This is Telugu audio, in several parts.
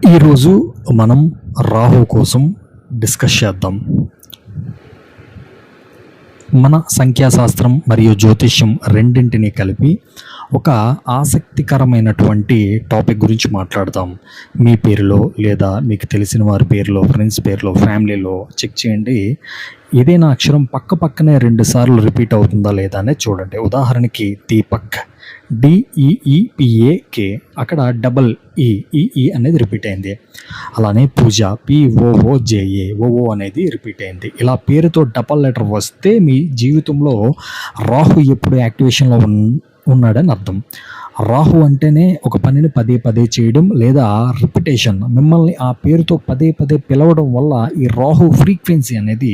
ఈరోజు మనం రాహు కోసం డిస్కస్ చేద్దాం. మన సంఖ్యాశాస్త్రం మరియు జ్యోతిష్యం రెండింటినీ కలిపి ఒక ఆసక్తికరమైనటువంటి టాపిక్ గురించి మాట్లాడదాం. మీ పేరులో లేదా మీకు తెలిసిన వారి పేరులో, ఫ్రెండ్స్ పేరులో, ఫ్యామిలీలో చెక్ చేయండి. ఏదైనా అక్షరం పక్కనే 2 సార్లు రిపీట్ అవుతుందా లేదా అనేది చూడండి. ఉదాహరణకి దీపక్, DEEPAK, అక్కడ డబల్ ఈ అనేది రిపీట్ అయింది. అలానే పూజ, POOJA, ఓ అనేది రిపీట్ అయింది. ఇలా పేరుతో డబల్ లెటర్ వస్తే మీ జీవితంలో రాహు ఎప్పుడు యాక్టివేషన్లో ఉన్నాడని అర్థం. రాహు అంటేనే ఒక పనిని పదే చేయడం లేదా రిపిటేషన్. మిమ్మల్ని ఆ పేరుతో పదే పిలవడం వల్ల ఈ రాహు ఫ్రీక్వెన్సీ అనేది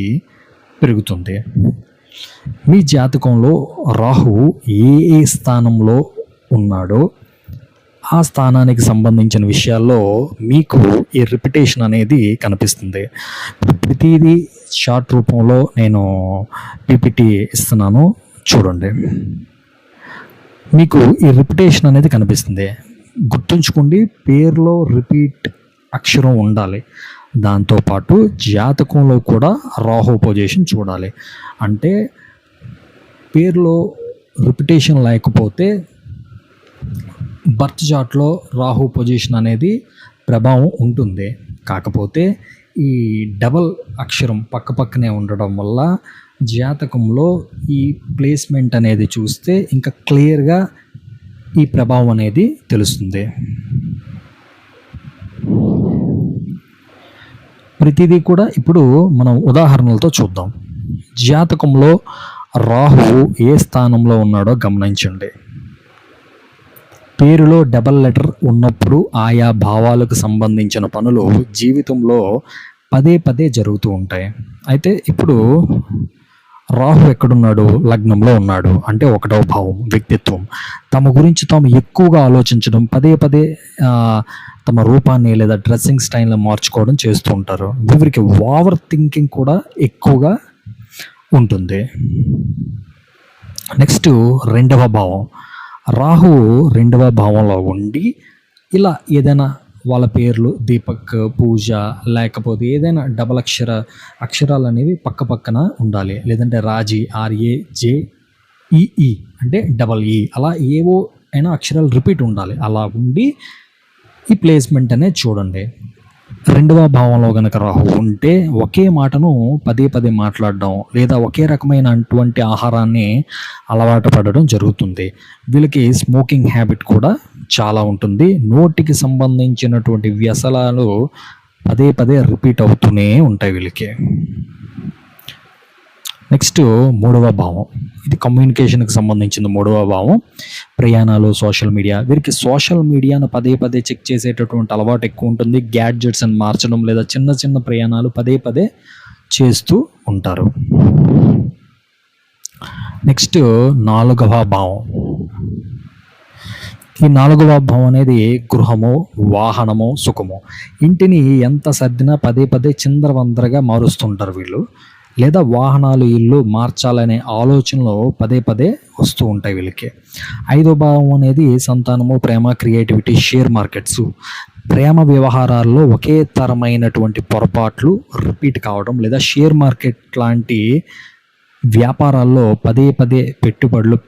పెరుగుతుంది. మీ జాతకంలో రాహువు ఏ స్థానంలో ఉన్నాడో ఆ స్థానానికి సంబంధించిన విషయాల్లో మీకు ఈ రిపిటేషన్ అనేది కనిపిస్తుంది. ప్రతిదీ షార్ట్ రూపంలో నేను PPT ఇస్తున్నాను, చూడండి. మీకు ఈ రిపిటేషన్ అనేది కనిపిస్తుంది. గుర్తుంచుకోండి, పేరులో రిపీట్ అక్షరం ఉండాలి. దాంతోపాటు జాతకంలో కూడా రాహు పొజిషన్ చూడాలి. అంటే పేరులో రిపిటేషన్ లేకపోతే బర్త్ చార్ట్లో రాహు పొజిషన్ అనేది ప్రభావం ఉంటుంది. కాకపోతే ఈ డబల్ అక్షరం పక్కనే ఉండడం వల్ల జాతకంలో ఈ ప్లేస్మెంట్ అనేది చూస్తే ఇంకా క్లియర్గా ఈ ప్రభావం అనేది తెలుస్తుంది. ప్రతిదీ కూడా ఇప్పుడు మనం ఉదాహరణలతో చూద్దాం. జాతకంలో రాహువు ఏ స్థానంలో ఉన్నాడో గమనించండి. పేరులో డబల్ లెటర్ ఉన్నప్పుడు ఆయా భావాలకు సంబంధించిన పనులు జీవితంలో పదే జరుగుతూ ఉంటాయి. అయితే ఇప్పుడు రాహు ఎక్కడున్నాడు? లగ్నంలో ఉన్నాడు. అంటే 1వ భావం, వ్యక్తిత్వం. తమ గురించి తాము ఎక్కువగా ఆలోచించడం, పదే తమ రూపాన్ని లేదా డ్రెస్సింగ్ స్టైల్ని మార్చుకోవడం చేస్తూ ఉంటారు. వీరికి ఓవర్ థింకింగ్ కూడా ఎక్కువగా ఉంటుంది. నెక్స్ట్ 2వ భావం. రాహువు 2వ భావంలో ఉండి ఇలా ఏదైనా వాళ్ళ పేర్లు దీపక్, పూజ, లేకపోతే ఏదైనా డబల్ అక్షరాలు అనేవి పక్కన ఉండాలి. లేదంటే రాజీ, RAJEE అంటే డబల్ ఈ, అలా ఏవో అయినా అక్షరాలు రిపీట్ ఉండాలి. అలా ఉండి ఈ ప్లేస్మెంట్ అనేది చూడండి. 2వ భావంలో కనుక రాహు ఉంటే ఒకే మాటను పదే మాట్లాడడం లేదా ఒకే రకమైనటువంటి ఆహారాన్ని అలవాటు పడడం జరుగుతుంది. వీళ్ళకి స్మోకింగ్ హ్యాబిట్ కూడా చాలా ఉంటుంది. నోటికి సంబంధించినటువంటి వ్యసనాలు పదే రిపీట్ అవుతూనే ఉంటాయి వీళ్ళకి. నెక్స్ట్ 3వ భావం. ఇది కమ్యూనికేషన్కి సంబంధించిన 3వ భావం. ప్రయాణాలు, సోషల్ మీడియా. వీరికి సోషల్ మీడియాను పదే చెక్ చేసేటటువంటి అలవాటు ఎక్కువ ఉంటుంది. గ్యాడ్జెట్స్ అని మార్చడం లేదా చిన్న ప్రయాణాలు పదే చేస్తూ ఉంటారు. నెక్స్ట్ 4వ భావం. ఈ 4వ భావం అనేది గృహము, వాహనము, సుఖము. ఇంటిని ఎంత సర్దినా పదే చిందరవందరగా మారుస్తుంటారు వీళ్ళు. లేదా వాహనాలు, ఇల్లు మార్చాలనే ఆలోచనలు పదే వస్తూ ఉంటాయి వీళ్ళకి. 5వ భావం అనేది సంతానము, ప్రేమ, క్రియేటివిటీ, షేర్ మార్కెట్స్. ప్రేమ వ్యవహారాల్లో ఒకే తరమైనటువంటి పొరపాట్లు రిపీట్ కావడం లేదా షేర్ మార్కెట్ లాంటి వ్యాపారాల్లో పదే పెట్టుబడులు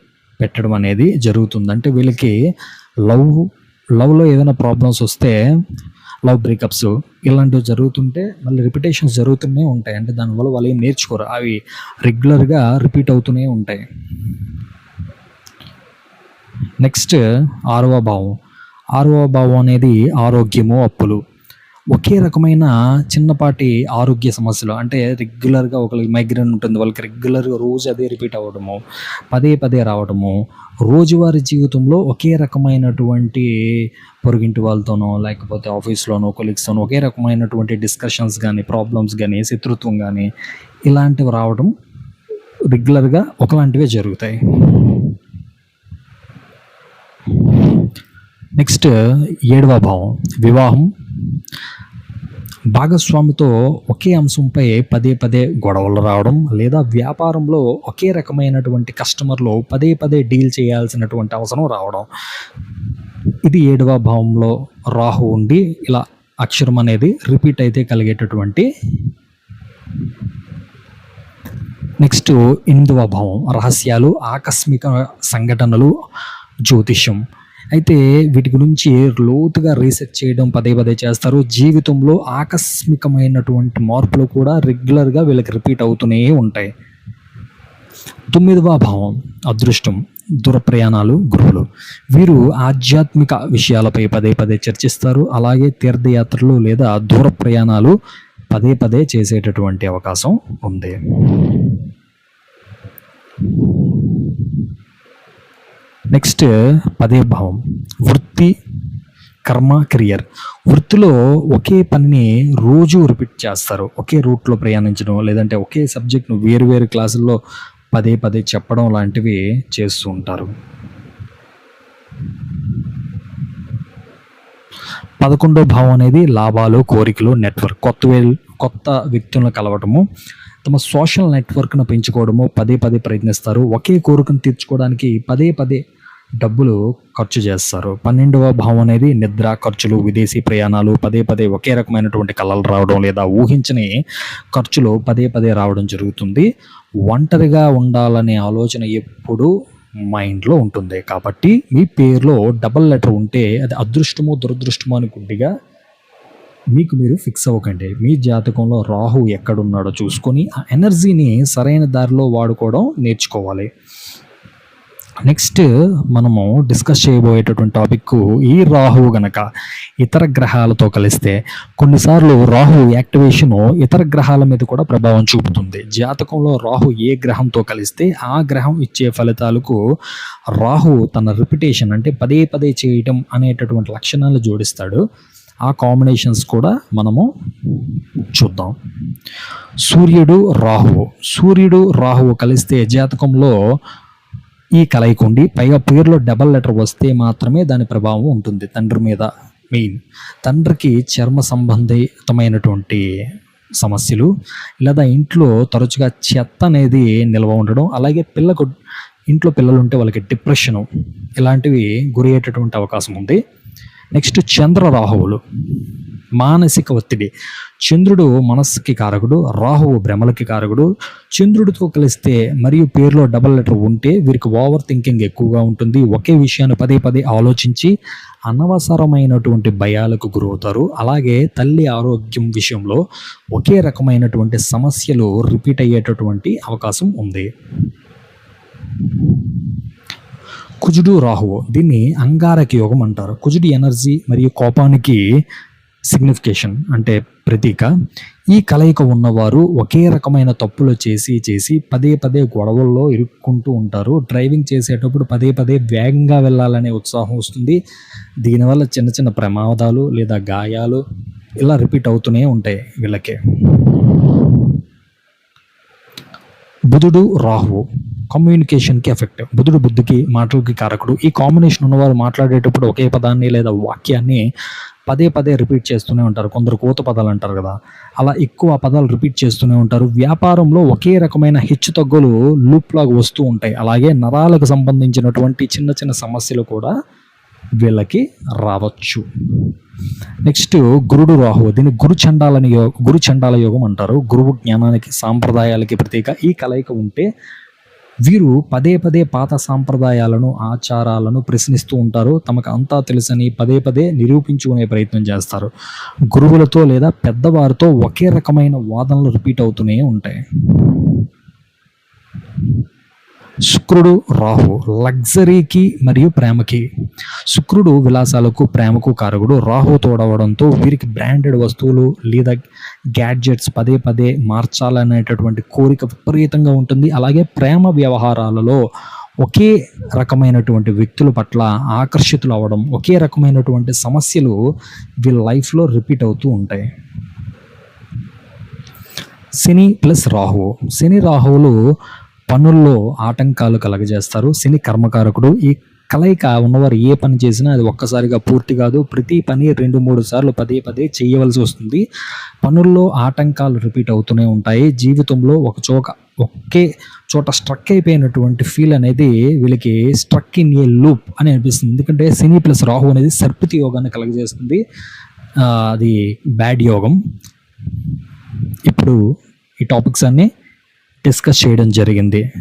పెట్టడం అనేది జరుగుతుంది. అంటే వీళ్ళకి లవ్లో ఏదైనా ప్రాబ్లమ్స్ వస్తే, లవ్ బ్రేకప్స్ ఇలాంటివి జరుగుతుంటే మళ్ళీ రిపిటేషన్స్ జరుగుతూనే ఉంటాయి. అంటే దానివల్ల వాళ్ళు ఏం నేర్చుకోరు, అవి రెగ్యులర్గా రిపీట్ అవుతూనే ఉంటాయి. నెక్స్ట్ 6వ భావం. 6వ భావం అనేది ఆరోగ్యము, అప్పులు. ఒకే రకమైన చిన్నపాటి ఆరోగ్య సమస్యలు, అంటే రెగ్యులర్గా ఒకరికి మైగ్రేన్ ఉంటుంది, వాళ్ళకి రెగ్యులర్గా రోజు అదే రిపీట్ అవ్వడము, పదే రావడము. రోజువారీ జీవితంలో ఒకే రకమైనటువంటి పొరుగింటి వాళ్ళతోనో లేకపోతే ఆఫీస్లోనో కొలీగ్స్తోనో ఒకే రకమైనటువంటి డిస్కషన్స్ కానీ, ప్రాబ్లమ్స్ కానీ, శత్రుత్వం కానీ ఇలాంటివి రావడం రెగ్యులర్గా ఒకలాంటివే జరుగుతాయి. నెక్స్ట్ 7వ భావం. వివాహం. భాగస్వామితో ఒకే అంశంపై పదే గొడవలు రావడం లేదా వ్యాపారంలో ఒకే రకమైనటువంటి కస్టమర్లు పదే డీల్ చేయాల్సినటువంటి అవసరం రావడం. ఇది 7వ భావంలో రాహు ఉండి ఇలా అక్షరం అనేది రిపీట్ అయితే కలిగేటటువంటి. నెక్స్ట్ 8వ భావం రహస్యాలు, ఆకస్మిక సంఘటనలు, జ్యోతిష్యం. అయితే వీటి గురించి లోతుగా రీసెర్చ్ చేయడం పదే పదే చేస్తారు. జీవితంలో ఆకస్మికమైనటువంటి మార్పులు కూడా రెగ్యులర్గా వీళ్ళకి రిపీట్ అవుతూనే ఉంటాయి. 9వ భావం అదృష్టం, దూర ప్రయాణాలు, గురువులు. వీరు ఆధ్యాత్మిక విషయాలపై పదే పదే చర్చిస్తారు. అలాగే తీర్థయాత్రలు లేదా దూర ప్రయాణాలు పదే పదే చేసేటటువంటి అవకాశం ఉంది. నెక్స్ట్ 10వ భావం వృత్తి, కర్మ, కెరియర్. వృత్తిలో ఒకే పనిని రోజు రిపీట్ చేస్తారు. ఒకే రూట్లో ప్రయాణించడం, లేదంటే ఒకే సబ్జెక్ట్ను వేరు క్లాసుల్లో పదే పదే చెప్పడం లాంటివి చేస్తూ ఉంటారు. 11వ భావం అనేది లాభాలు, కోరికలు, నెట్వర్క్. కొత్త వ్యక్తులను కలవటము, తమ సోషల్ నెట్వర్క్ను పెంచుకోవడము పదే పదే ప్రయత్నిస్తారు. ఒకే కోరికను తీర్చుకోవడానికి పదే పదే డబ్బులు ఖర్చు చేస్తారు. 12వ భావం అనేది నిద్ర, ఖర్చులు, విదేశీ ప్రయాణాలు, పదే పదే ఒకే రకమైనటువంటి కళలు రావడం లేదా ఊహించని ఖర్చులు పదే పదే రావడం జరుగుతుంది. ఒంటరిగా ఉండాలనే ఆలోచన ఎప్పుడూ మైండ్లో ఉంటుంది. కాబట్టి మీ పేరులో డబల్ లెటర్ ఉంటే అది అదృష్టమో దురదృష్టమో అని గుడ్డిగా మీకు మీరు ఫిక్స్ అవ్వకండి. మీ జాతకంలో రాహు ఎక్కడున్నాడో చూసుకొని ఆ ఎనర్జీని సరైన దారిలో వాడుకోవడం నేర్చుకోవాలి. నెక్స్ట్ మనము డిస్కస్ చేయబోయేటటువంటి టాపిక్, ఈ రాహువు గనక ఇతర గ్రహాలతో కలిస్తే కొన్నిసార్లు రాహు యాక్టివేషన్ ఇతర గ్రహాల మీద కూడా ప్రభావం చూపుతుంది. జాతకంలో రాహు ఏ గ్రహంతో కలిస్తే ఆ గ్రహం ఇచ్చే ఫలితాలకు రాహు తన రిపిటేషన్ అంటే పదే పదే చేయటం అనేటటువంటి లక్షణాలు జోడిస్తాడు. ఆ కాంబినేషన్స్ కూడా మనము చూద్దాం. సూర్యుడు రాహువు కలిస్తే జాతకంలో ఈ కలయిక ఉండి పైగా పేరులో డబల్ లెటర్ వస్తే మాత్రమే దాని ప్రభావం ఉంటుంది తండ్రి మీద. మెయిన్ తండ్రికి చర్మ సంబంధితమైనటువంటి సమస్యలు, లేదా ఇంట్లో తరచుగా చెత్త అనేది నిల్వ ఉండడం, అలాగే ఇంట్లో పిల్లలు ఉంటే వాళ్ళకి డిప్రెషను ఇలాంటివి గురయ్యేటటువంటి అవకాశం ఉంది. నెక్స్ట్ రాహువులు మానసిక ఒత్తిడి. చంద్రుడు మనస్సుకి కారకుడు, రాహువు భ్రమలకి కారకుడు. చంద్రుడితో కలిస్తే మరియు పేరులో డబల్ లెటర్ ఉంటే వీరికి ఓవర్ థింకింగ్ ఎక్కువగా ఉంటుంది. ఒకే విషయాన్ని పదే పదే ఆలోచించి అనవసరమైనటువంటి భయాలకు గురవుతారు. అలాగే తల్లి ఆరోగ్యం విషయంలో ఒకే రకమైనటువంటి సమస్యలు రిపీట్ అయ్యేటటువంటి అవకాశం ఉంది. కుజుడు రాహువు, దీన్ని అంగారక యోగం అంటారు. కుజుడి ఎనర్జీ మరియు కోపానికి సిగ్నిఫికేషన్ అంటే ప్రతీక. ఈ కలయిక ఉన్నవారు ఒకే రకమైన తప్పులు చేసి పదే పదే గొడవల్లో ఇరుక్కుంటూ ఉంటారు. డ్రైవింగ్ చేసేటప్పుడు పదే పదే వేగంగా వెళ్ళాలనే ఉత్సాహం వస్తుంది. దీనివల్ల చిన్న చిన్న ప్రమాదాలు లేదా గాయాలు ఇలా రిపీట్ అవుతూనే ఉంటాయి వీళ్ళకి. బుధుడు రాహువు కమ్యూనికేషన్కి ఎఫెక్ట్. బుధుడు బుద్ధికి, మాటలకి కారకుడు. ఈ కాంబినేషన్ ఉన్నవారు మాట్లాడేటప్పుడు ఒకే పదాన్ని లేదా వాక్యాన్ని పదే పదే రిపీట్ చేస్తూనే ఉంటారు. కొందరు కోత పదాలు అంటారు కదా, అలా ఎక్కువ పదాలు రిపీట్ చేస్తూనే ఉంటారు. వ్యాపారంలో ఒకే రకమైన హెచ్చు తగ్గులు లూప్ లాగా వస్తూ ఉంటాయి. అలాగే నరాలకు సంబంధించినటువంటి చిన్న చిన్న సమస్యలు కూడా వీళ్ళకి రావచ్చు. నెక్స్ట్ గురుడు రాహువు, దీన్ని గురు చండాల యోగం అంటారు. గురువు జ్ఞానానికి, సాంప్రదాయాలకి ప్రతీక. ఈ కలయిక ఉంటే వీరు పదే పదే పాత సాంప్రదాయాలను, ఆచారాలను ప్రశ్నిస్తూ ఉంటారు. తమకు అంతా తెలుసని పదే పదే నిరూపించుకునే ప్రయత్నం చేస్తారు. గురువులతో లేదా పెద్దవారితో ఒకే రకమైన వాదనలు రిపీట్ అవుతూనే ఉంటాయి. శుక్రుడు రాహు లగ్జరీకి మరియు ప్రేమకి. శుక్రుడు విలాసాలకు, ప్రేమకు కారకుడు. రాహు తోడవడంతో వీరికి బ్రాండెడ్ వస్తువులు లేదా గ్యాడ్జెట్స్ పదే పదే మార్చాలనేటటువంటి కోరిక విపరీతంగా ఉంటుంది. అలాగే ప్రేమ వ్యవహారాలలో ఒకే రకమైనటువంటి వ్యక్తుల పట్ల ఆకర్షితులు అవ్వడం, ఒకే రకమైనటువంటి సమస్యలు వీళ్ళ లైఫ్లో రిపీట్ అవుతూ ఉంటాయి. శని ప్లస్ రాహువు. శని రాహువులు పనుల్లో ఆటంకాలు కలగజేస్తారు. శని కర్మకారకుడు. ఈ కలయిక ఉన్నవారు ఏ పని చేసినా అది ఒక్కసారిగా పూర్తి కాదు. ప్రతి పని 2-3 సార్లు పదే పదే చేయవలసి వస్తుంది. పనుల్లో ఆటంకాలు రిపీట్ అవుతూనే ఉంటాయి. జీవితంలో ఒకే చోట స్ట్రక్ అయిపోయినటువంటి ఫీల్ అనేది వీళ్ళకి స్ట్రక్ ఇన్ ఏ లూప్ అని అనిపిస్తుంది. ఎందుకంటే శని ప్లస్ రాహు అనేది సర్పితి యోగాన్ని కలగజేస్తుంది. అది బ్యాడ్ యోగం. ఇప్పుడు ఈ టాపిక్స్ అన్నీ డిస్కస్ చేయడం జరిగింది.